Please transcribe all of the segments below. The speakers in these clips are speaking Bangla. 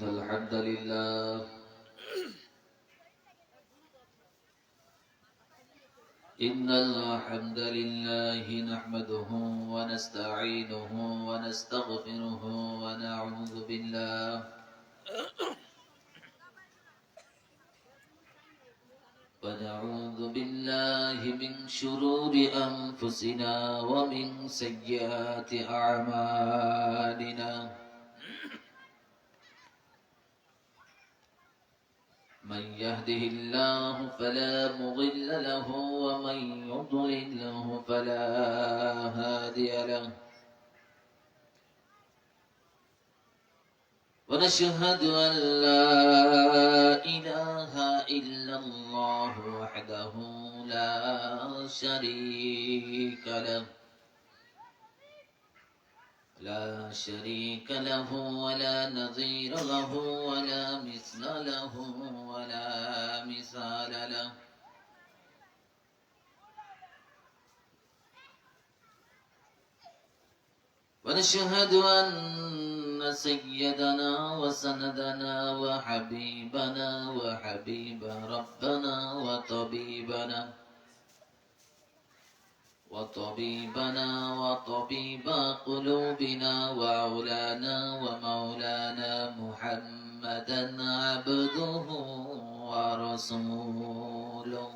الحمد لله إن الحمد لله نحمده ونستعينه ونستغفره ونعوذ بالله من شرور أنفسنا ومن سيئات أعمالنا من يهده الله فلا مضل له ومن يضلله فلا هادي له ونشهد أن لا إله إلا الله وحده لا شريك له ولا نظير له ولا مثل له ولا مثال له ونشهد أن سيدنا وسندنا وحبيبنا وحبيب ربنا وطبيب قلوبنا وأولانا ومولانا محمدا عبده ورسوله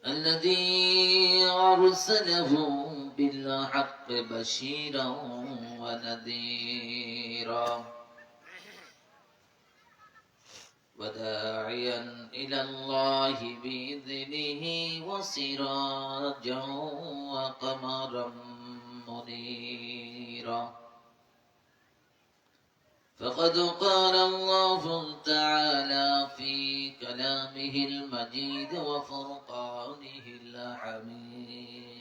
الذي أرسله بالحق بشيرا ونذيرا وداعيا إلى الله بإذنه وسراجا وقمرا منيرا فقد قال الله تعالى في كلامه المجيد وفرقانه الحميد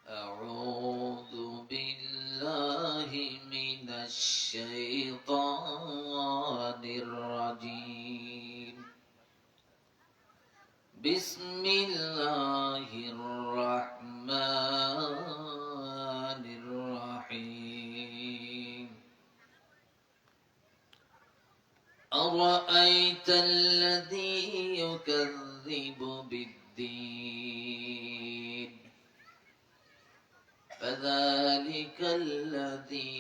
أعوذ بالله من الشيطان الرجيم بسم الله الرحمن الرحيم أرأيت الذي يكذب بالدين فذلك الذي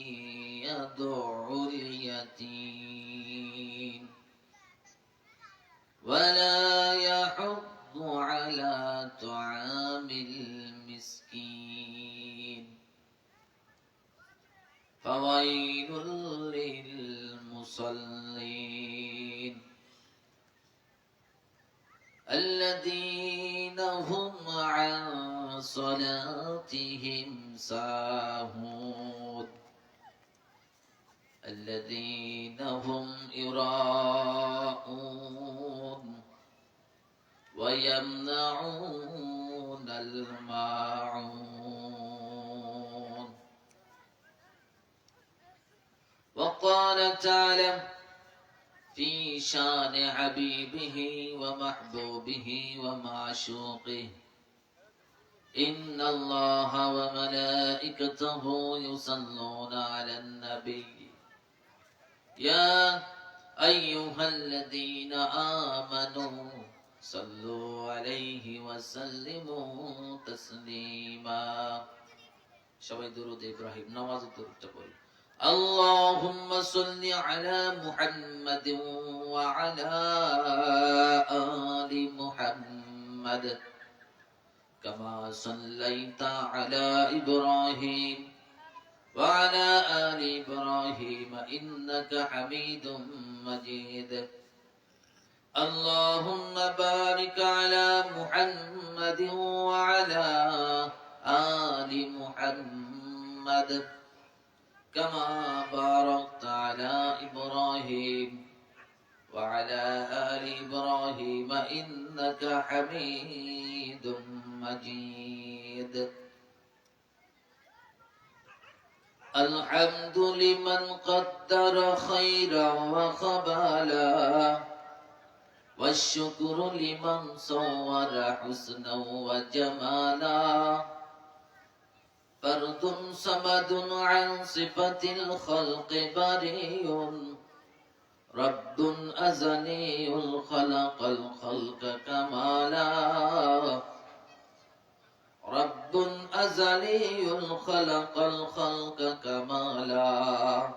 يدعو اليتيم ولا يحض على طعام المسكين فويل للمصلين الذين هم عن صلاتهم ساهون الذين هم يراءون ويمنعون الماعون وقال تعالى في شان حبيبه ومحبوبه ومعشوقه إن الله وملائكته يصلون على النبي يا أيها الذين آمنوا صلوا عليه وسلموا تسليما شوي درود إبراهيم نواز درود تقول اللهم صل على محمد وعلى آل محمد كما صليت على إبراهيم وعلى آل إبراهيم إنك حميد مجيد اللهم بارك على محمد وعلى آل محمد كما باركت على إبراهيم وعلى آل إبراهيم إنك حميد مجيد الحمد لمن قدر خيرا وخبالا والشكر لمن صور حسنا وجمالا فرد صمد عن صفة الخلق بريء رب أزلي خلق الخلق كمالا رب أزلي خلق الخلق كمالا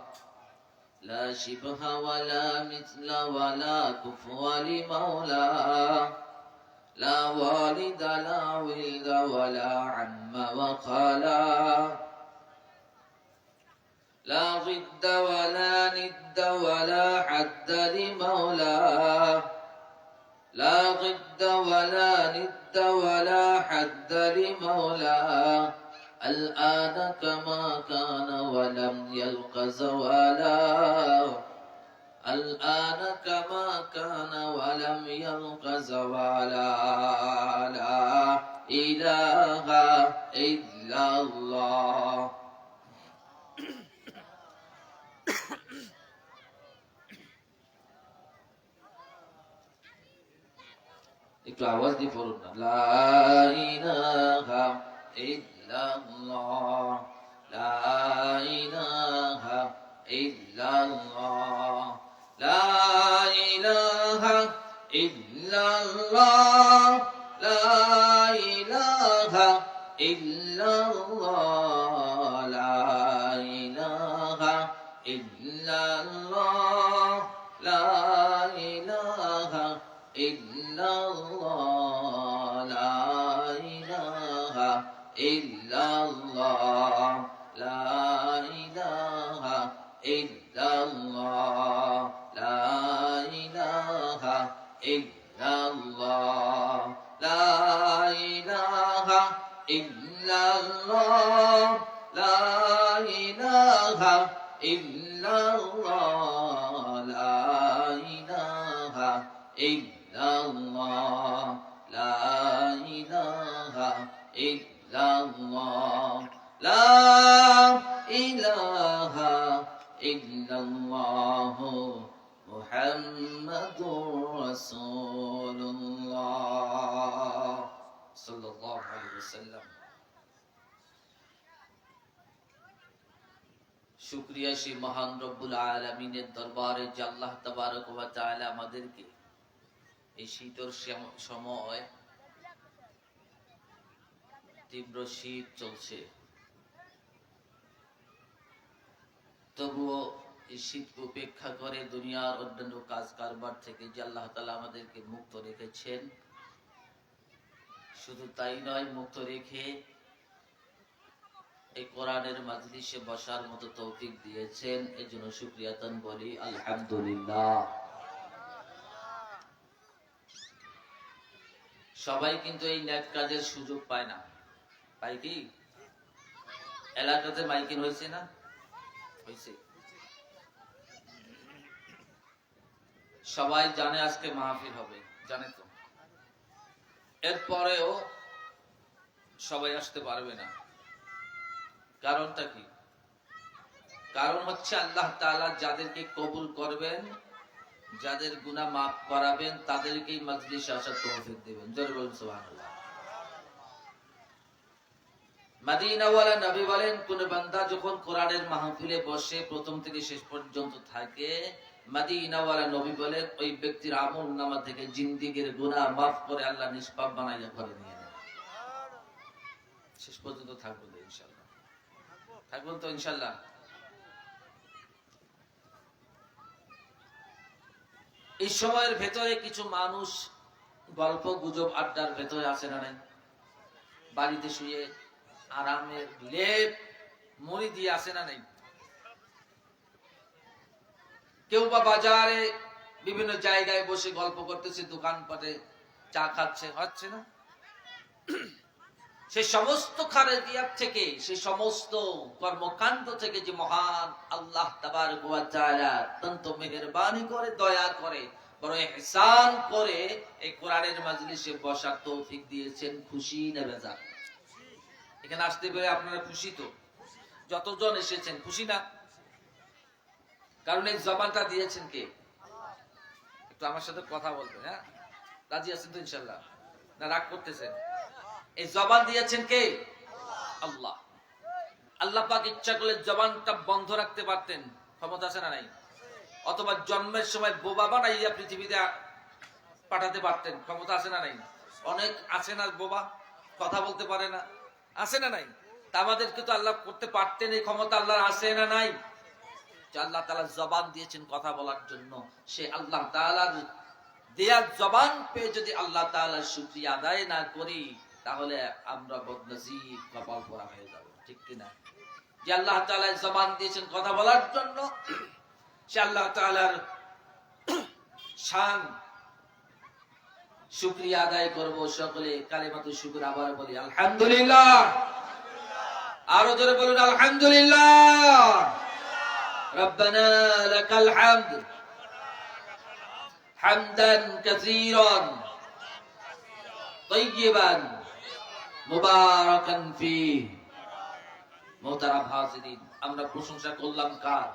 لا شبه ولا مثل ولا كفو لمولى لا والد لا ولد ولا عم وخالا لا ضد ولا ند ولا حد لمولى لا ضد ولا ند ولا حد لمولى الآن كما كان ولم يلق زوالا الآن كما كان ولم يلق زوالا لا إله إلا الله একটু আওয়াজ দিয়ে পড়ুন না লা ইলাহা ইল্লাল্লাহ লা ইলাহা ইল্লাল্লাহ লা ইলাহা ইল্লাল্লাহ লা ইলাহা ইল্লাল্লাহ লা ইলাহা ইল্লাল্লাহ লা ইলাহা illallah la ilaha illallah la ilaha illallah la ilaha illallah la ilaha illallah la ilaha illallah la ilaha illallah la ilaha illallah la ilaha illallah muhammadur rasulullah sallallahu alaihi wasallam শুকরিয়া সেই মহান রব্বুল আলামিনের দরবারে যে আল্লাহ তাবারক ওয়া তাআলা আমাদেরকে এই শীতের সময় তীব্র শীত চলছে তবুও এই শীতকে উপেক্ষা করে দুনিয়ার অন্যান্য কাজ কারবার থেকে যে আল্লাহ তাআলা আমাদেরকে মুক্ত রেখেছেন শুধু তাই নয় মুক্ত রেখে এই কোরআনের মাজলিসে বসার মতো তৌফিক দিয়েছেন এজন্য শুকরিয়া তান বলি আলহামদুলিল্লাহ সবাই কিন্তু এই নেক কাজের সুযোগ পায় না পাই কি এলাকাতে মাইকিং হয়েছে না হয়েছে সবাই জানে আজকে মাহফিল হবে জানে তো এরপরেও সবাই আসতে পারবে না কারণটা কি কারণ হচ্ছে আল্লাহ তাআলা যাদেরকে কবুল করবেন যাদের গুনাহ মাফ করাবেন তাদেরকেই মাজলিসে আসার তৌফিক দিবেন জোরে বলুন সুবহানাল্লাহ মদিনাওয়ালা নবী বলেন কোন বান্দা যখন কোরআনের মাহফিলে বসে প্রথম থেকে শেষ পর্যন্ত থাকে মদিনাওয়ালা নবী বলেন ওই ব্যক্তির আমলনামা থেকে জিন্দেগীর গুনাহ মাফ করে আল্লাহ নিষ্পাপ বানাইয়া ঘরে নিয়ে নেন শেষ পর্যন্ত থাকবো ইনশাআল্লাহ থাকবেন তো ইনশাআল্লাহ এই সময়ের ভেতরে কিছু মানুষ গল্প গুজব আড্ডার ভেতরে আছে না নাই বাড়িতে শুয়ে আরামের লেপ মুড়ি দিয়ে আছে না নাই কেউ বা বাজারে বিভিন্ন জায়গায় বসে গল্প করতেছে দোকানপাটে চা খাচ্ছে হচ্ছে না সেই সমস্ত খারাপিয়াত থেকে সেই সমস্ত কর্মকাণ্ড থেকে যে মহান আল্লাহ তাবারক ওয়া তাআলা অত্যন্ত মেহেরবানি করে দয়া করে বড় ইহসান করে এই কোরআনের মাজলিসে বসার তৌফিক দিয়েছেন খুশি না বেজার এখানে আসতে পেরে আপনারা খুশি তো যতজন এসেছেন খুশি না কারণ এই জবানটা দিয়েছেন কে একটু আমার সাথে কথা বলবেন হ্যাঁ রাজি আছেন তো ইনশাআল্লাহ না রাগ করতেছেন এই জবান দিয়েছেন কে আল্লাহ আল্লাহ পাক ইচ্ছা করলে জবানটা বন্ধ রাখতে পারতেন, ক্ষমতা আছে না নাই? অথবা জন্মের সময় বোবা বানাইয়া পৃথিবীতে পাঠাতে পারতেন, ক্ষমতা আছে না নাই? অনেক আছে না বোবা, কথা বলতে পারে না, আছে না নাই? তা আমাদেরকে তো আল্লাহ করতে পারতেন, এই ক্ষমতা আল্লাহর আছে না নাই? যে আল্লাহ তাআলা জবান দিয়েছেন কথা বলার জন্য, সে আল্লাহ তাআলার দেয়া জবান পেয়ে যদি আল্লাহ তাআলার শুকরিয়া আদায় না করি, তাহলে আমরা বদনসিব, কপাল পোড়া হয়ে যাব, ঠিক কিনা? যে আল্লাহ তাআলা জবান দিয়েছেন কথা বলার জন্য, সে আল্লাহ তাআলার শান শুকরিয়া আদায় করব। সকলে কালিমাতুশ শুকর আবার বলি আলহামদুলিল্লাহ। আরো জোরে বলুন আলহামদুলিল্লাহ। রব্বানা লাকাল হামদ হামদান কাসীরান তাইয়িবান মুবারাকান ফীহি। মুহতারাম হাজিরিন, আমরা প্রশংসা করলাম কার?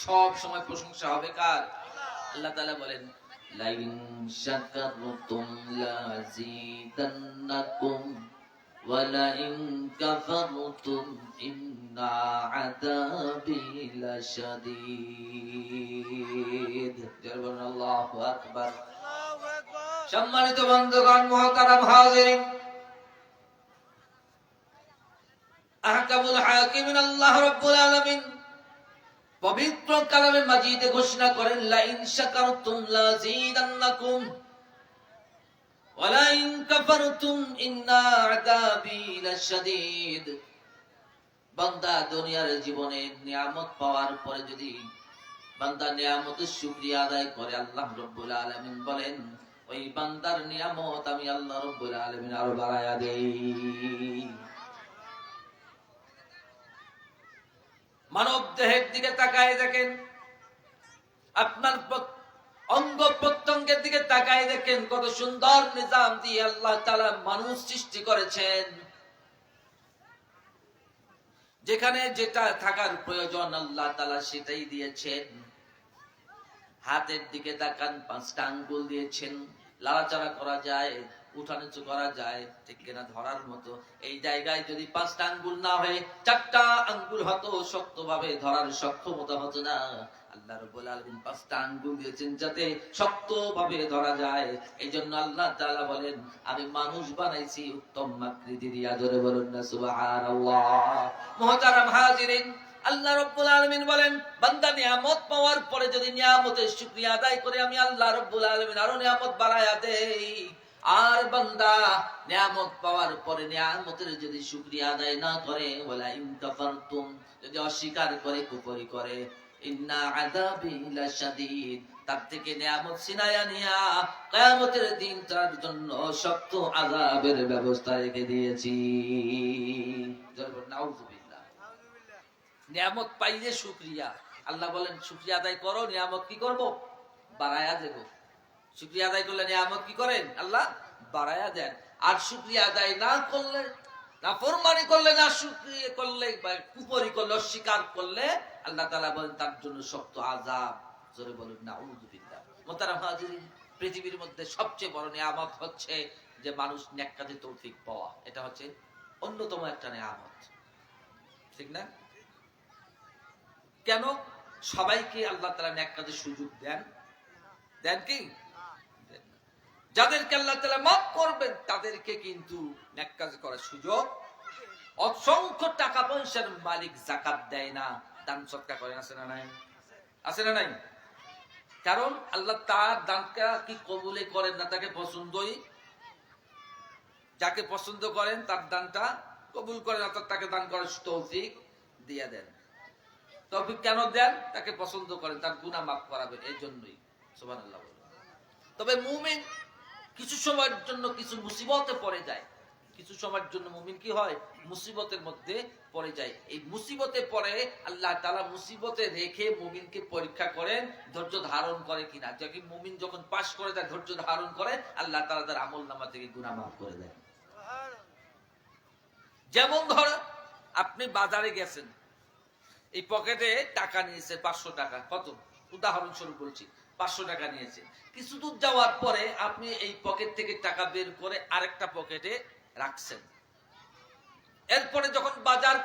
সব সময় প্রশংসা হবে কার? আল্লাহ তাআলা বলেন লাইন শাকারতুম লাযীদান্নাকুম ওয়া লাইন কাফারতুম ইন্না আযাবি লাশাদীদ। জোরে আল্লাহু আকবার। সম্মানিত বন্ধুগণ, মুহতারাম হাজিরিন, আহকামুল হাকিমিন আল্লাহ রাব্বুল আলামিন পবিত্র কালামে মাজিদে ঘোষণা করেন লাইন শাকারতুম লাযীদান্নাকুম ওয়া লাইন কাফারতুম ইন্না আযাবি লাশাদীদ। বান্দা দুনিয়ার জীবনে নিয়ামত পাওয়ার পরে যদি বান্দা নিয়ামতের শুকরিয়া আদায় করে, আল্লাহ রাব্বুল আলামিন বলেন ওই বান্দার নিয়ামত আমি আল্লাহ রাব্বুল আলামিন আরো বাড়ায়া দেই। মানব দেহের দিকে তাকায় দেখেন, আপনার অঙ্গ প্রত্যঙ্গের দিকে তাকায় দেখেন, কত সুন্দর নিজাম দিয়ে আল্লাহ তাআলা মানুষ সৃষ্টি করেছেন। যেখানে যেটা থাকার প্রয়োজন আল্লাহ তাআলা সেটাই দিয়েছেন। হাতের দিকে তাকান, 5টা আঙ্গুল দিয়েছেন, লাড়াচাড়া করা যায়, উঠানিচু করা যায়, ঠিক কিনা? ধরার মতো। এই জায়গায় যদি 5টা আঙ্গুল না হয়ে 4টা আঙ্গুল হতো, শক্তভাবে ধরার সক্ষমতা হতো না। আল্লাহ রাব্বুল আলামিন 5টা আঙ্গুল দিয়েছেন যাতে শক্তভাবে ধরা যায়। এইজন্য আল্লাহ তাআলা বলেন আমি মানুষ বানাইছি উত্তম আকৃতি দিয়া। জোরে বলুন না সুবহানাল্লাহ। মুহতারাম হাজিরিন, আল্লাহ রাব্বুল আলামিন বলেন বান্দা নিয়ামত পাওয়ার পরে যদি নিয়ামতের শুকরিয়া আদায় করে, আমি আল্লাহ রাব্বুল আলামিন আরো নিয়ামত বাড়ায়া দেই। আর বান্দা নিয়ামত পাওয়ার পরে নিয়ামতের যদি শুকরিয়া আদায় না করে, ওয়ালা ইন কাফারতুম, যদি অস্বীকার করে, কুফরি করে, ইন্না আযাবি লাশাদীদ, তার থেকে নিয়ামত ছিনায়া নিয়া কিয়ামতের দিন তার জন্য শক্ত আযাবের ব্যবস্থা রেখে দিয়েছি। জোরে নাউযুবিল্লাহ। নিয়ামত পাইলে শুকরিয়া, আল্লাহ বলেন শুকরিয়া আদায় করো, নিয়ামত কি করব? বাড়ায়া দেব। শুকরিয়া আদায় করলে নিয়ামত কি করেন? আল্লাহ বাড়ায়া দেন। আর শুকরিয়া আদায় না করলে, নাফরমানি করলে, না শুকরিয়া করলে, বা কুফরি করলে, অস্বীকার করলে, আল্লাহ তাআলা বলেন তার জন্য শক্ত আযাব। জোরে বলুন নাউযুবিল্লাহ। মুহতারাম হাজিরিন, পৃথিবীর মধ্যে সবচেয়ে বড় নিয়ামত হচ্ছে যে মানুষ নেক কাজে তৌফিক পাওয়া। এটা হচ্ছে অন্যতম একটা নিয়ামত, ঠিক না? কেন সবাইকে আল্লাহ তাআলা নেক কাজের সুযোগ দেন? দেন কি? যাদেরকে আল্লাহ তাআলা মাফ করবেন তাদেরকে কিন্তু নেক কাজ করার সুযোগ। অসংখ্য টাকা পয়সার মালিক যাকাত দেয় না, দান সদকা করেন, আছে না নাই? আছে না নাই? কারণ আল্লাহ তার দানটা কি কবুলে করেন না, তাকে পছন্দই। যাকে পছন্দ করেন তার দানটা কবুল করেন, অর্থাৎ তাকে দান করার তৌফিক দিয়ে দেন। তৌফিক কেন দেন? তাকে পছন্দ করেন, তার গুনাহ মাফ করাবেন, এই জন্যই। সুবহানাল্লাহ। তবে মুমিন কিছু সময়ের জন্য কিছু মুসিবতে পড়ে যায়, কিছু সময়ের জন্য মুমিন কি হয়? মুসিবতের মধ্যে পড়ে যায়। এই মুসিবতে পড়ে আল্লাহ তাআলা মুসিবতে রেখে মুমিনকে পরীক্ষা করেন ধৈর্য ধারণ করে কিনা। যাকে মুমিন যখন পাশ করে দেয়, ধৈর্য ধারণ করে, আল্লাহ তাআলা তার আমলনামা থেকে গুনাহ মাফ করে দেয়। যেমন ধরেন আপনি বাজারে গেছেন, এই পকেটে টাকা নিয়েছে 500 টাকা, কত উদাহরণস্বরূপ বলছি, 500 টাকা নিয়েছে। কিছু দূর যাওয়ার পরে আপনি এই পকেট থেকে টাকা বের করে আরেকটা পকেটে রাখছেন। এরপরে যখন বাজার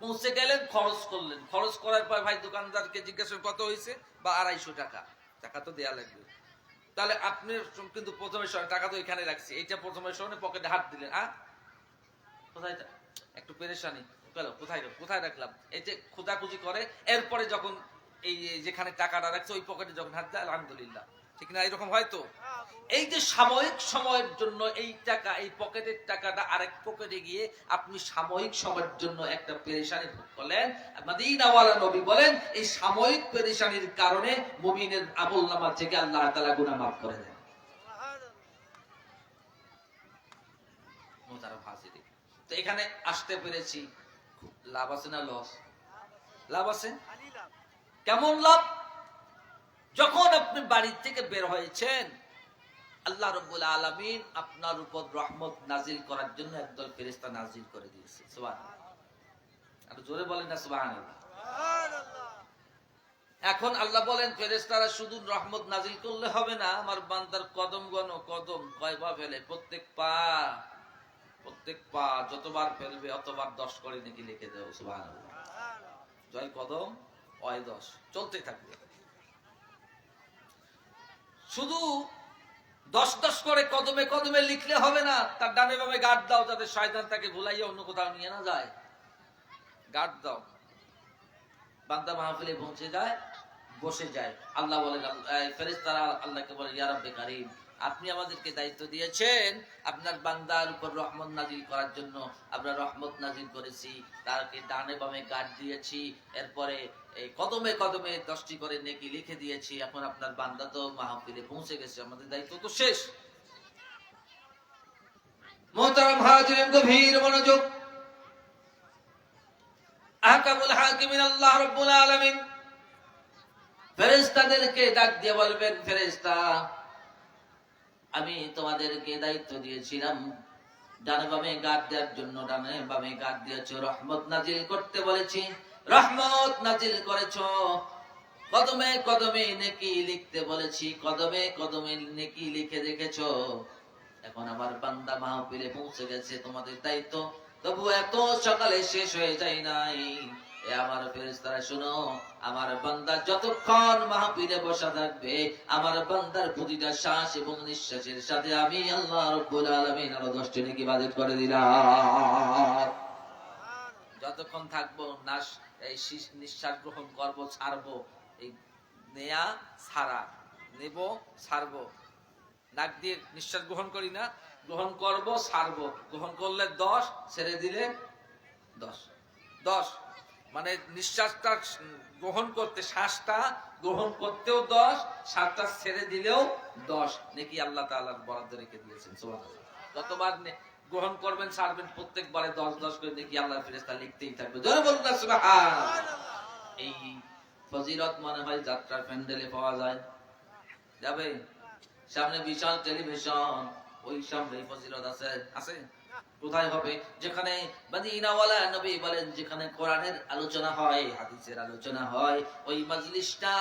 পৌঁছে গেলেন, খরচ করলেন। খরচ করার পর ভাই দোকানদারকে জিজ্ঞাসা কত হয়েছে, বা 250 টাকা। টাকা তো দেয়া লাগবে। তাহলে আপনি কিন্তু প্রথমে টাকা তো এখানে রাখছি, এইটা প্রথমে শোনে পকেটে হাত দিলেন। কোথায় একটু পেরেশানি, কোথায় কোথায় রাখলাম, এই যে খোঁজাখুঁজি করে। এরপরে যখন এই যেখানে টাকাটা রাখছে ওই পকেটে যখন হাত দেয়, আলহামদুলিল্লাহ। ঠিক না? এরকম হয়তো এই যে সাময়িক সময়ের জন্য এই টাকা, এই পকেটের টাকাটা আরেক পকেটে গিয়ে আপনি সাময়িক সময়ের জন্য একটা পেরেশানি ভোগ করলেন। মদিনাওয়ালা নবী বলেন এই সাময়িক পেরেশানির কারণে মুমিনের আমলনামা থেকে আল্লাহ তাআলা গুনাহ মাফ করে দেন। মুহতারাম হাজিরিন, তো এখানে আসতে পেরেছি, লাভ আছে না লস? লাভ আছে। কেমন লাভ? যখন আপনি বাড়ি থেকে বের হয়েছেন, আল্লাহ রাব্বুল আলামিন আপনার উপর রহমত নাজিল করার জন্য একদল ফেরেশতা নাজিল করে দিয়েছে। সুবহানাল্লাহ। আর জোরে বলেন না সুবহানাল্লাহ। এখন আল্লাহ বলেন ফেরেশতারা শুধু রহমত নাজিল করলে হবে না, আমার বান্দার কদম গণ, কদম কয়বার ফেলে, প্রত্যেক পা যতবার ফেলবে অতবার 10 করে নাকি লিখে দেব। সুবহানাল্লাহ। জয় কদম অয় 10 চলতে থাকবে। শুধু 10 করে কদমে কদমে লিখলে হবে না, তার ডানে বামে গার্ড দাও, যাতে শয়তান তাকে ভুলাইয়া অন্য কোথাও নিয়ে না যায়। গার্ড দাও। বান্দা মাহফিলে পৌঁছে যায়, বসে যায়। আল্লাহ বলেন, ফেরেশতারা আল্লাহকে বলে, ইয়া রাব্বে কারীম, আপনি আমাদেরকে দায়িত্ব দিয়েছেন আপনার বান্দার উপর রহমত নাজিল করার জন্য। আমরা রহমত নাজিল করেছি, তাকে ডানে বামে গার্ড দিয়েছি, এরপরে এই কদমে কদমে 10টি করে নেকি লিখে দিয়েছি। এখন আপনার বান্দা তো মাহফিলে পৌঁছে গেছে, আমাদের দায়িত্ব তো শেষ। মুহতারাম হাজিরিন, গভীর মনোযোগ। আহকামুল হাকিমিন আল্লাহ রাব্বুল আলামিন ফেরেশতাদেরকে ডাক দিয়ে বলবেন, ফেরেশতা, আমি তোমাদেরকে দায়িত্ব দিয়েছিলাম ডানে বামে গার্ড দেওয়ার জন্য, ডানে বামে গার্ড দিয়েছো, রহমত নাজিল করতে বলেছি, রহমত নাজিল করেছো। কদমে কদমে নেকি লিখতে বলেছি, কদমে কদমে নেকি লিখে রেখেছো। এখন আমার বান্দা মাহফিলে পৌঁছে গেছে, তোমাদের দায়িত্ব তবু এত সকালে শেষ হয়ে যায় নাই। এ আমার ফেরেশতারা শুনো, আমার বান্দা যতক্ষণ মাহফিলে বসা থাকবে, আমার বান্দার প্রতিটা শ্বাস এবং নিঃশ্বাসের সাথে আমি আল্লাহ রাব্বুল আলামিন আরো 10টি নেকি বাজেট করে দিলাম। যতক্ষণ থাকবো, এই নিঃশ্বাস গ্রহণ করবো, ছাড়বো, এই নেয়া ছাড়া, নেব ছাড়বো, নাক দিয়ে নিঃশ্বাস গ্রহণ করি না, গ্রহণ করব ছাড়বো, গ্রহণ করলে 10, ছেড়ে দিলে 10 মানে নিঃশ্বাসটা গ্রহণ করতে, শ্বাসটা গ্রহণ করতেও 10, শ্বাসটা ছেড়ে দিলেও 10 নাকি আল্লাহ তাআলার বরাদ্দ রেখে দিয়েছেন। সুবহানাল্লাহ। যতবার গ্রহণ করবেন ছাড়বেন, প্রত্যেকবারে 10 করে নাকি আল্লাহর ফেরেশতা লিখতেই থাকবে। জোরে বলুন না সুবহানাল্লাহ। এই ফজিলত মনে হয় যাত্রার প্যান্ডেলে পাওয়া যায়, যাবে সামনে বিশাল টেলিভিশন, ওই সামনে ফজিলত আছে কোথায় হবে? যেখানে মদিনাওয়ালা নবী বলেন, যেখানে কোরআনের আলোচনা হয়, হাদিসের আলোচনা হয়, ওই মজলিসটা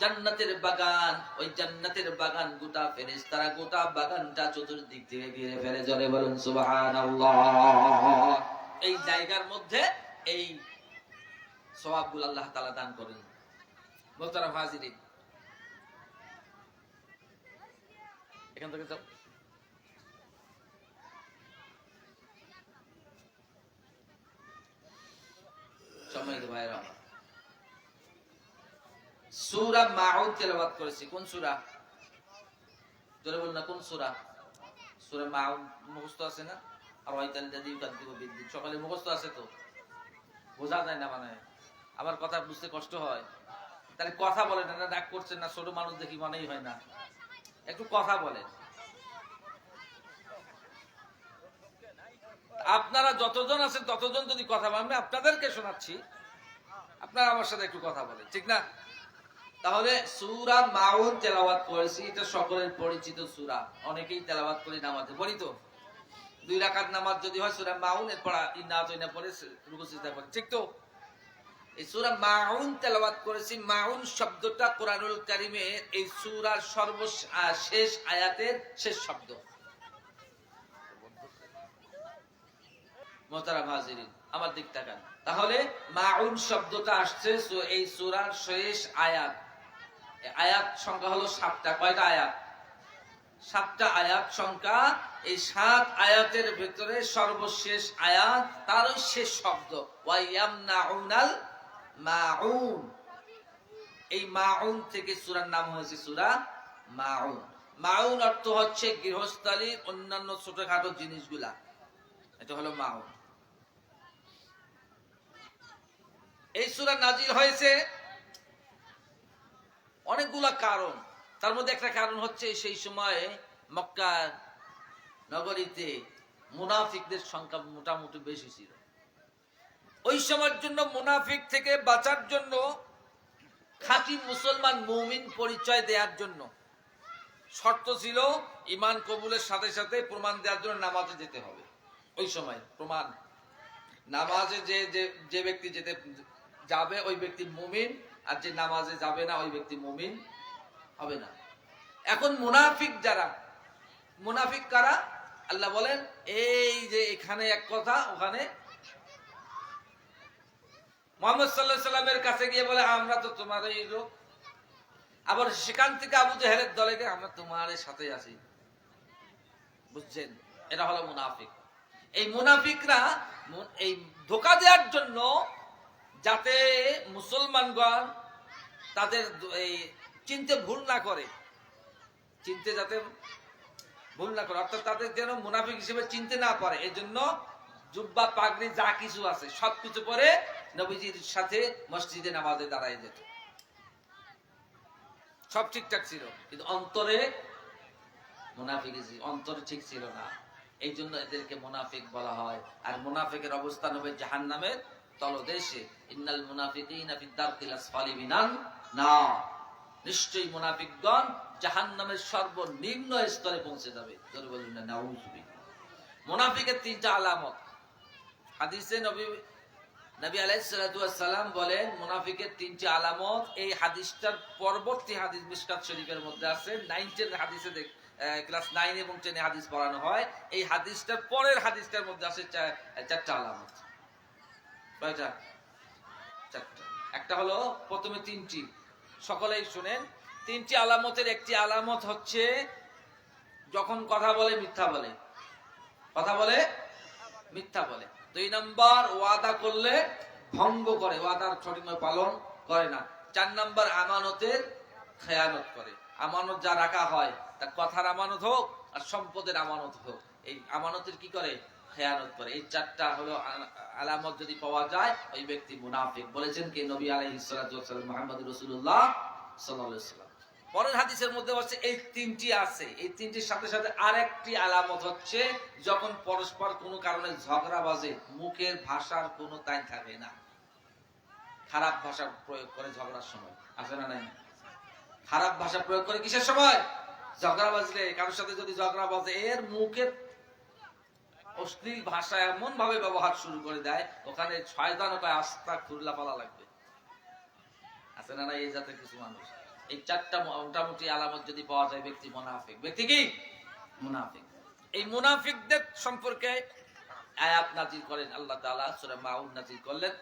জান্নাতের বাগান। ওই জান্নাতের বাগান গোটা ফেরেশতারা গোটা বাগানটা চতুর্দিক থেকে ঘিরে ফেলে। জোরে বলুন সুবহানাল্লাহ। এই জায়গার মধ্যে এই সওয়াবগুলো আল্লাহ তাআলা দান করেন। মুহতারাম হাজিরিন, এখান থেকে তো সম্মানিত ভাইরা, সূরা মাউন তেলাওয়াত করেছি। কোন সূরা? জোরে বলুন না, কোন সূরা? সূরা মাউন মুখস্থ আছে না? আর ওয়াইতাল্লাযী ইউকাযযিবু বিদ্দীন সকালে মুখস্থ আছে তো? বোঝা যায় না মানে আমার কথা বুঝতে কষ্ট হয়। তাহলে কথা বলেন না, ডাক করছেন না, ছোট মানুষ দেখি মনেই হয় না, একটু কথা বলেন। আপনারা যতজন আছেন ততজন যদি কথা বলেন, আমি আপনাদেরকে শোনাচ্ছি, আপনারা আমার সাথে একটু কথা বলেন, ঠিক না? তাহলে সূরা মাউন তেলাওয়াত করেছি, এটা সকলের পরিচিত সূরা, অনেকেই তেলাওয়াত করে নামাজে পড়ি তো। 2 রাকাত নামাজ যদি হয় সূরা মাউন, এরপর ইন্না আতাইনা পড়ে রুকু সিজদা করে, ঠিক তো? এই সূরা মাউন তেলাওয়াত করেছি। মাউন শব্দটা কোরআনুল কারীমের এই সূরার সর্বশেষ আয়াতের শেষ শব্দ। মুহতারাম হাজিরিন, আমার দিক তাকান। তাহলে মাউন শব্দটা আসছে এই সূরার শেষ আয়াত। আয়াত সংখ্যা হলো 7টা। কয়টা আয়াত? 7টা আয়াত সংখ্যা। এই 7 আয়াতের ভিতরে সর্বশেষ আয়াত, তার শেষ শব্দ ওয়া ইয়ামনাউনাল মাউন। এই মাউন থেকে সূরার নাম হয়েছে সূরা মাউন। মাউন অর্থ হচ্ছে গৃহস্থালীর অন্যান্য ছোটখাটো জিনিসগুলা, এটা হলো মাউন। এই সূরা নাজিল হয়েছে অনেকগুলা কারণ। তার মধ্যে একটা কারণ হচ্ছে সেই সময়ে মক্কা নগরীতে মুনাফিকদের সংখ্যা মোটামুটি বেশি ছিল। ওই সময়ের জন্য মুনাফিক থেকে বাঁচার জন্য, খাঁটি মুসলমান মুমিন পরিচয় দেওয়ার জন্য শর্ত ছিল ঈমান কবুলের সাথে সাথে প্রমাণ দেওয়ার জন্য নামাজে যেতে হবে। ওই সময় প্রমাণ, নামাজে যে ব্যক্তি যেতে যাবে ওই ব্যক্তি মুমিন, আর যে নামাজে যাবে না ওই ব্যক্তি মুমিন হবে না। এখন মুনাফিক যারা, মুনাফিক কারা? আল্লাহ বলেন এই যে এখানে এক কথা, ওখানে মুহাম্মদ সাল্লাল্লাহু আলাইহি সাল্লামের কাছে গিয়ে বলে আমরা তো তোমারই লোক, আবার সেখান থেকে আবু জেহেলের দলে গিয়ে আমরা তোমার সাথে আছি। বুঝছেন? এটা হলো মুনাফিক। এই মুনাফিকরা এই ধোঁকা দেওয়ার জন্য, যাতে মুসলমানগণ তাদের এই চিনতে ভুল না করে, চিনতে যাতে ভুল না করে, অর্থাৎ তাদের যেন মুনাফিক হিসেবে চিনতে না পারে, এই জন্য জুব্বা পাগড়ি যা কিছু আছে সবকিছু পরে নবীজির সাথে মসজিদে নামাজে দাঁড়ায় যেত। সব ঠিকঠাক ছিল, কিন্তু অন্তরে মুনাফিক, অন্তরে ঠিক ছিল না। এই জন্য এদেরকে মুনাফিক বলা হয়। আর মুনাফিকের অবস্থান হবে জাহান্নামের তলদেশে। ইন্নাল মুনাফিকিনা ফি দারকিল আসফালি মিনান নার। নিশ্চয়ই মুনাফিকগণ জাহান্নামের সর্বনিম্ন স্তরে পৌঁছে যাবে। জোরে বলুন না নাউযুবিল্লাহ। মুনাফিকের 3টা আলামত হাদিসে নবী আলাইহিস সালাতু ওয়াস সালাম বলেন মুনাফিকের 3টি আলামত। এই হাদিসটার পরবর্তী হাদিস মিশকাত শরীফের মধ্যে আছে। 9-10 হাদিসে ক্লাস 9 এবং 10 হাদিস পড়ানো হয়। এই হাদিসটার পরের হাদিসটার মধ্যে আছে 4টা আলামত। কয়টা? 4টা। একটা হলো প্রথমে 3টি, সকলেই শুনেন। 3টি আলামতের একটি আলামত হচ্ছে যখন কথা বলে মিথ্যা বলে, কথা বলে মিথ্যা বলে। 2 নম্বর ওয়াদা করলে ভঙ্গ করে, ওয়াদার সঠিকভাবে পালন করে না। 4 নম্বর আমানতের খেয়ানত করে। আমানত যা রাখা হয়, তা কথার আমানত হোক আর সম্পদের আমানত হোক, এই আমানতের কি করে? খেয়ানত করে। এই 4টা হলো আলামত যদি পাওয়া যায় ওই ব্যক্তি মুনাফিক। বলেছেন কে? নবী আলাইহিস সালাতু ওয়াস সালাম, মুহাম্মদুর রাসূলুল্লাহ সাল্লাল্লাহু আলাইহি ওয়াসাল্লাম। পরের হাদিসের মধ্যে আছে এই 3টি আছে। এই 3টির সাথে সাথে আরেকটি আলামত হচ্ছে যখন পরস্পর কোনো কারণে ঝগড়া বাজে, মুখের ভাষার কোনো তাই থাকে না। খারাপ ভাষা প্রয়োগ করে ঝগড়ার সময়, আছে না নাই? খারাপ ভাষা প্রয়োগ করে কিসের সময়? ঝগড়া বাজলে। কারোর সাথে যদি ঝগড়া বাজে, এর মুখের অশ্লীল ভাষা এমন ভাবে ব্যবহার শুরু করে দেয়, ওখানে শয়তানও কয় আস্তাগফিরুল্লাহ বলা লাগবে। আছে না নাই এই জাতের কিছু মানুষ? এই 4টা মোটামুটি আলামত যদি পাওয়া যায়, ব্যক্তি মুনাফিক। ব্যক্তি কি? মুনাফিক। এই মুনাফিকদের সম্পর্কে আয়াত নাযিল করেন আল্লাহ তাআলা, সূরা মাউন নাযিল করলেন।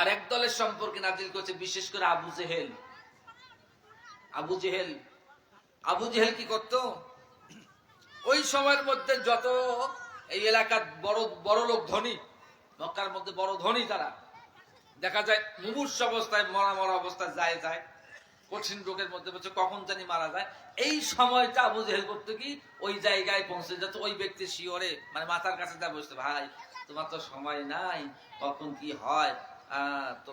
আরেক দলের সম্পর্কে নাযিল করেছে, বিশেষ করে আবু জেহেল। আবু জেহেল কি করত? ওই সময়ের মধ্যে যত এই এলাকার বড় লোক ধনী, মক্কার মধ্যে বড় ধনী, তারা দেখা যায় মুমূর্ষ অবস্থায়, মরা অবস্থায় যায়, কঠিন রোগের মধ্যে বলছে কখন জানি মারা যায়। এই সময়টা আবু জেহেল করতো কি, ওই জায়গায় পৌঁছে যেত, ওই ব্যক্তি শিওরে মানে মাথার কাছে যা বসতে, ভাই তোমার তো সময় নাই, কখন কি হয়, তো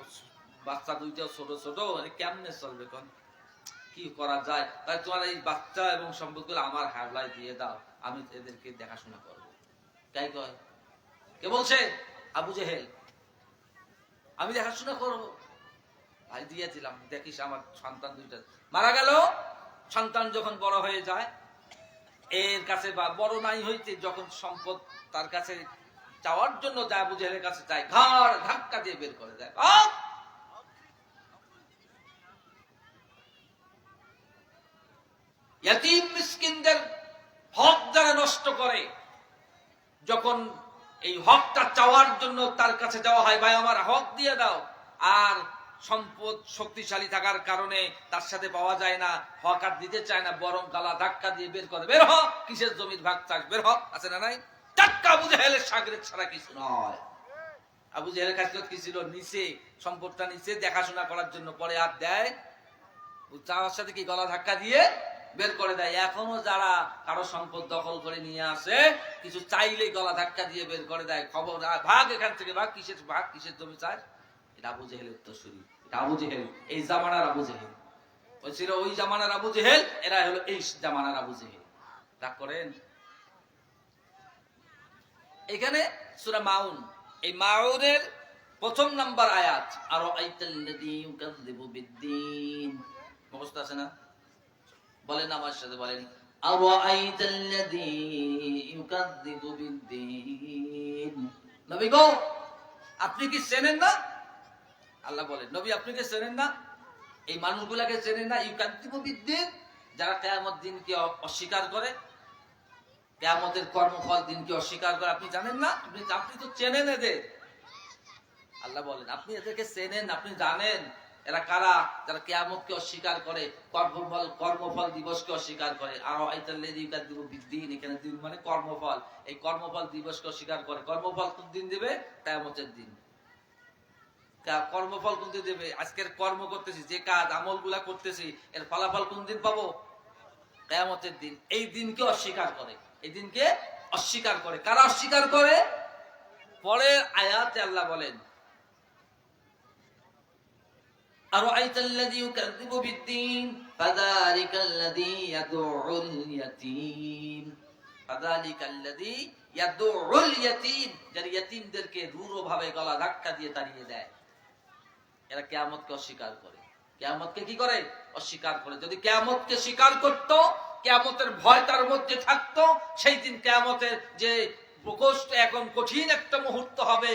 বাচ্চা দুইটাও ছোট ছোট, কেমনে চলবে, কোন কি করা যায়, তাই তোমার এই বাচ্চা এবং সম্পদগুলো আমার হাওলায় দিয়ে দাও, আমি এদেরকে দেখাশোনা করবো। তাই কয় কে? বলছে আবু জেহেল, আমি দেখাশোনা করবো। ভাই দিয়ে দিলাম, দেখিস আমার সন্তান 2টা মারা গেল। সন্তান যখন বড় হয়ে যায়, এর কাছে বা বড় নাই হইতে যখন সম্পদ তার কাছে চাওয়ার জন্য যায়, আবু জেহেলের কাছে যায়, ঘাড় ধাক্কা দিয়ে বের করে দেয়। ইয়াতীম মিসকিনদের হক যারা নষ্ট করে, যখন এই হকটা চাওয়ার জন্য তার কাছে যাওয়া হয়, ভাই আমার হক দিয়ে দাও। আর সম্পদ শক্তিশালী থাকার কারণে তার সাথে পাওয়া যায় না, হক আর দিতে চায় না, বরং গালা ধাক্কা দিয়ে বের করে, বের হ, কিসের জমির ভাগ চাস, বের হ, আছে না নাই? টাটকা আবু জাহেলের সাগরেদ ছাড়া কিছু নয়। আবু জাহেলের খাসিয়ত কি ছিল? নিচে সম্পদটা নিচে দেখাশোনা করার জন্য, পরে আর দেয় চাওয়ার সাথে কি গলা ধাক্কা দিয়ে বের করে দেয়। এখনো যারা কারো সম্পদ দখল করে নিয়ে আসে, কিছু চাইলেই গলা ধাক্কা দিয়ে বের করে দেয়, খবর ভাগ এখান থেকে, ভাগ, কিসের ভাগ, কিসের জমি চাস। এটা আবু জেহেলের উত্তরসূরি, এটা আবু জেহেল, এই জামানার আবু জেহেল। ওই ছিল ওই জামানার আবু জেহেল, এরা হলো এই জামানার আবু জেহেল। রাগ করেন। এখানে সূরা মাউন, এই মাউনের প্রথম নাম্বার আয়াত, আরো আইতাল্লাযী ইউকাযযিবু বিদ্দীন, মুখস্থ আছে না? বলেন আমার সাথে, বলেন, আরো আইতাল্লাযী ইউকাযযিবু বিদ্দীন। নবী গো, আপনি কি চেনেন না? আল্লাহ বলেন, নবী আপনি কি চেনেন না? এই মানুষগুলাকে চেনেন না? ইউকাযযিবু বিদ্দীন, যারা কিয়ামত দিনকে অস্বীকার করে, কিয়ামতের কর্মফল দিনকে অস্বীকার করে, আপনি জানেন না? আপনি তো চেনেন এদের। আল্লাহ বলেন, আপনি এদেরকে চেনেন, আপনি জানেন এরা কারা, যারা কিয়ামতকে অস্বীকার করে, কর্মফল দিবসকে অস্বীকার করে। আর আইতাল্লাযী ইউকাযযিবু বিদ্দীন, এখানে দিন মানে কর্মফল, এই কর্মফল দিবসকে অস্বীকার করে। কর্মফল কোন দিন দেবে? কিয়ামতের দিন। কর্মফল কোন দিন দেবে? আজকের কর্ম করতেছি, যে কাজ আমলগুলা করতেছি, এর ফলাফল কোন দিন পাবো? কিয়ামতের দিন। এই দিনকে অস্বীকার করে, এই দিনকে অস্বীকার করে। কারা অস্বীকার করে? পরের আয়াতে আল্লাহ বলেন, আরাআইতাল্লাযী ইউকাযযিবু বিদ্দীন ফাযালিকাল্লাযী ইয়াদউল ইয়াতীম। ফাযালিকাল্লাযী ইয়াদউল ইয়াতীম, যারা ইয়তীমদেরকে রূঢ়ভাবে গলা ধাক্কা দিয়ে তাড়িয়ে দেয়। এরা কিয়ামতকে অস্বীকার করে। কিয়ামতকে কি করে? অস্বীকার করে। যদি কিয়ামতকে স্বীকার করত, কিয়ামতের ভয় তার মধ্যে থাকতো, সেই দিন কিয়ামতের যে প্রকোষ্ঠ, এখন কঠিন একটা মুহূর্ত হবে,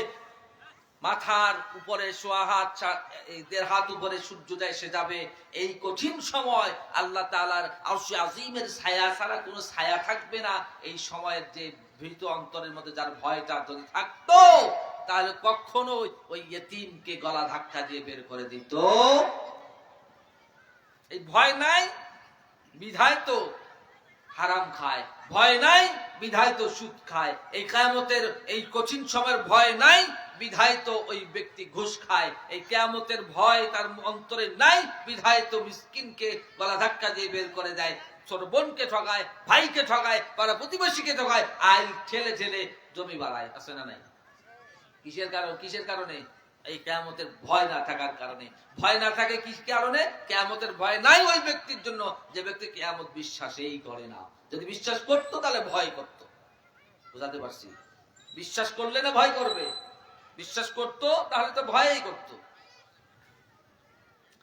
মাথার উপরে সোয়া হাত, দেড় হাত উপরে সূর্যটা এসে যাবে। এই কঠিন সময় আল্লাহ তাআলার আরশে আজিমের ছায়া ছাড়া কোনো ছায়া থাকবে না। এই সময়ের যে ভীত অন্তরের মধ্যে যার ভয়টা যদি থাকতো, তাহলে কখনো ওই ইয়তীমকে গলা ধাক্কা দিয়ে বের করে দিত। এই ভয় নাই বিধায় তো হারাম খায়, ভয় নাই বিধায় তো সুদ খায়। এই কিয়ামতের এই কঠিন সময়ের ভয় নাই বিধায় তো ওই ব্যক্তি ঘুষ খায়। এই কিয়ামতের ভয় তার অন্তরে নাই বিধায় তো মিসকিনকে গলা ধাক্কা দিয়ে বের করে দেয়, ছোট বোনকে ঠকায়, ভাইকে ঠকায়, পাড়া প্রতিবেশীকে ঠকায়, আইল ঠেলে ঠেলে জমি বাড়ায়। আছে না নাই? কিসের কারণে? এই কিয়ামতের ভয় না থাকার কারণে। ভয় না থাকে কি কারণে? কিয়ামতের ভয় নাই ওই ব্যক্তির জন্য যে ব্যক্তি কিয়ামত বিশ্বাসই করে না। যদি বিশ্বাস করতো তাহলে ভয় করত। বুঝাতে পারছি? বিশ্বাস করলে না ভয় করবে? বিশ্বাস করতো তাহলে তো ভয়ই করত।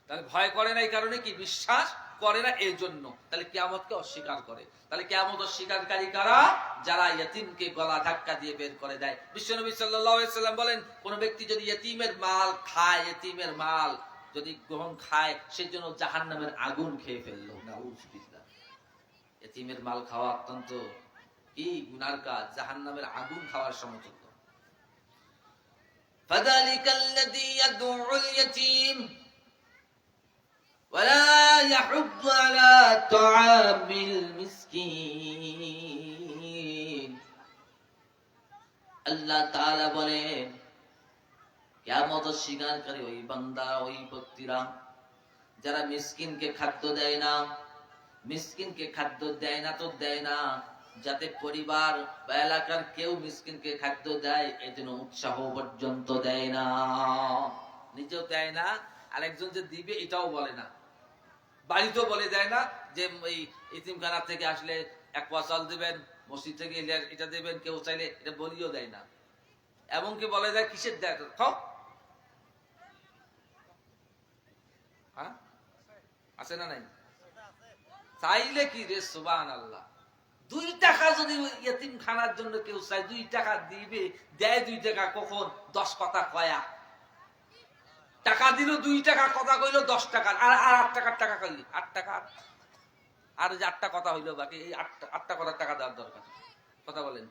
তাহলে ভয় করে না এই কারণে কি? বিশ্বাস করে না এই জন্য। তাহলে কিয়ামতকে অস্বীকার করে। তাহলে কিয়ামত অস্বীকারী কারা? যারা ইয়তীমকে গলা ধাক্কা দিয়ে বের করে দেয়। বিশ্বনবী সাল্লাল্লাহু আলাইহি সাল্লাম বলেন, কোন ব্যক্তি যদি ইয়তীমের মাল খায়, ইয়তীমের মাল যদি গ্রহণ খায়, সেই জন্য জাহান্নামের আগুন খেয়ে ফেললো। নাউযুবিল্লাহ। ইয়তীমের মাল খাওয়া অত্যন্ত কি গুনার কাজ, জাহান্নামের আগুন খাওয়ার সমতুল্য। ফাযালিকাল্লাযী ইয়াদউল ইয়াতীম ولا يحض على طعام المسكين। আল্লাহ তাআলা বলেন, কিয়ামত স্বীকারকারী ওই বান্দা, ওই ব্যক্তিরা যারা মিসকিনকে খাদ্য দেয় না, মিসকিনকে খাদ্য দেয় না তো দেয় না, যাতে পরিবার বা এলাকার কেউ মিসকিনকে খাদ্য দেয় এজন্য উৎসাহ পর্যন্ত দেয় না। নিজেও দেয় না, আরেকজন যে দিবে এটাও বলে না। বাড়িতেও বলে দেয় না যে এই ইতিমখানা থেকে আসলে এক পোয়া চাল দেবেন, মসজিদ থেকে এটা দেবেন, কেউ চাইলে এটা বলিও দেয় না। এমনকি বলে দেয় কিসের দেয়? হ্যাঁ, আছে না নাই? চাইলে কি রে, সুবহানাল্লাহ। 2 টাকা যদি ইতিমখানার জন্য কেউ চায়, 2 টাকা দিবে, দেয় 2 টাকা। কখন? 10 কথা কয়া টাকা দিল, 2 টাকা কথা কইল 10 টাকা, আর 8 টাকার টাকা কইলি 8 টাকা, আর যে 8টা কথা হইলো বাকি, এই 8টা কথার টাকা দেওয়ার দরকার। কথা বলেন,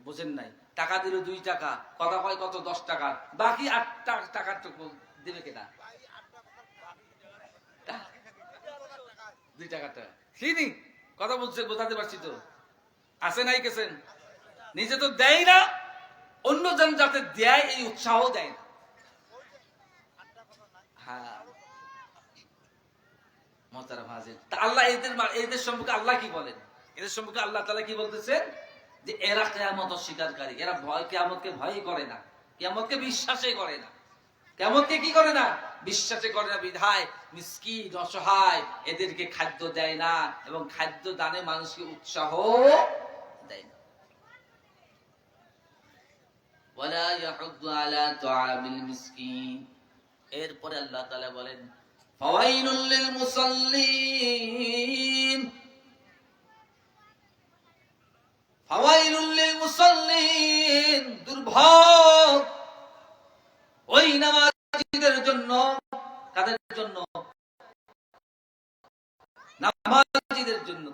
বুঝেন নাই? টাকা দিল 2 টাকা, কথা কয় কত 10 টাকা, বাকি 8 টাকার টুকু দিবে কিনা? 2 টাকাটা চিনি কথা বলছে, বোঝাতে পারছি তো? আছে নাই কেছেন? নিজে তো দেয় না, অন্যজন যাতে দেয় এই উৎসাহ দেয় না। হ্যাঁ মোহতারাম হাজির, তা আল্লাহ এদের সম্পর্কে আল্লাহ কি বলেন? এদের সম্পর্কে আল্লাহ তাআলা কি বলতেছেন? যে এরা কিয়ামত অস্বীকারী, এরা কিয়ামতকে ভয়ই করে না, কিয়ামতকে বিশ্বাসই করে না। কিয়ামতকে কি করে না? বিশ্বাসই করে না। বিধায় মিসকিন অসহায় এদেরকে খাদ্য দেয় না, এবং খাদ্য দানে মানুষকে উৎসাহ দেয় না। ওয়ালা ইয়াহুদ্দু আলা তুআমিল মিসকিন। এরপরে আল্লাহ তাআলা বলেন ফাওয়াইলুল লিল মুসাল্লিন, ফাওয়াইলুল লিল মুসাল্লিন, দুর্ভোগ ওই নামাজীদের জন্য। কাদের জন্য? নামাজীদের জন্য।